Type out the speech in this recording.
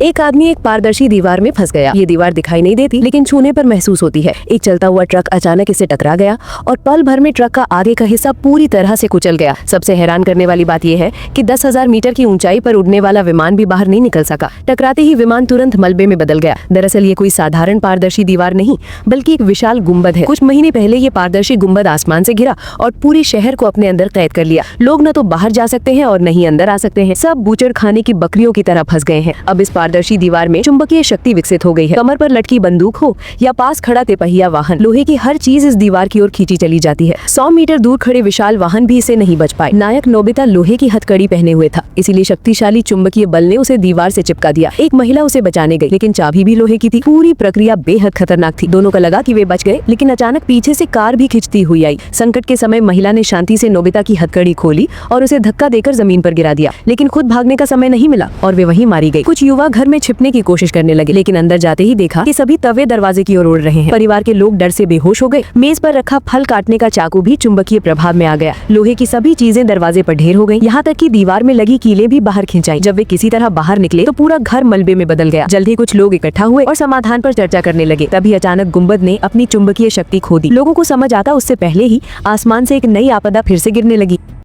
एक आदमी एक पारदर्शी दीवार में फंस गया। ये दीवार दिखाई नहीं देती लेकिन छूने पर महसूस होती है। एक चलता हुआ ट्रक अचानक इसे टकरा गया और पल भर में ट्रक का आगे का हिस्सा पूरी तरह से कुचल गया। सबसे हैरान करने वाली बात यह है कि 10,000 मीटर की ऊंचाई पर उड़ने वाला विमान भी बाहर नहीं निकल सका। टकराते ही विमान तुरंत मलबे में बदल गया। दरअसल ये कोई साधारण पारदर्शी दीवार नहीं बल्कि एक विशाल गुम्बद है। कुछ महीने पहले ये पारदर्शी गुम्बद आसमान से गिरा और पूरी शहर को अपने अंदर कैद कर लिया। लोग न तो बाहर जा सकते हैं और न ही अंदर आ सकते हैं। सब बूचड़ खाने की बकरियों की तरह फंस गए हैं। अब इस पारदर्शी दीवार में चुंबकीय शक्ति विकसित हो गई है। कमर पर लटकी बंदूक हो या पास खड़ा तिपहिया वाहन, लोहे की हर चीज इस दीवार की ओर खींची चली जाती है। 100 मीटर दूर खड़े विशाल वाहन भी इसे नहीं बच पाए। नायक नोबिता लोहे की हथकड़ी पहने हुए था, इसीलिए शक्तिशाली चुंबकीय बल ने उसे दीवार से चिपका दिया। एक महिला उसे बचाने गई लेकिन चाबी भी लोहे की थी। पूरी प्रक्रिया बेहद खतरनाक थी। दोनों को लगा कि वे बच गए, लेकिन अचानक पीछे से कार भी खिंचती हुई आई। संकट के समय महिला ने शांति से नोबिता की हथकड़ी खोली और उसे धक्का देकर जमीन पर गिरा दिया, लेकिन खुद भागने का समय नहीं मिला और वे वहीं मारी गई। कुछ युवा घर में छिपने की कोशिश करने लगे, लेकिन अंदर जाते ही देखा कि सभी तवे दरवाजे की ओर उड़ रहे हैं। परिवार के लोग डर से बेहोश हो गए। मेज पर रखा फल काटने का चाकू भी चुंबकीय प्रभाव में आ गया। लोहे की सभी चीजें दरवाजे पर ढेर हो गई, यहाँ तक कि दीवार में लगी कीलें भी बाहर खिंचाई। जब वे किसी तरह बाहर निकले तो पूरा घर मलबे में बदल गया। जल्द ही कुछ लोग इकट्ठा हुए और समाधान पर चर्चा करने लगे। तभी अचानक गुंबद ने अपनी चुंबकीय शक्ति खो दी। लोगों को समझ आता उससे पहले ही आसमान से एक नई आपदा फिर से गिरने लगी।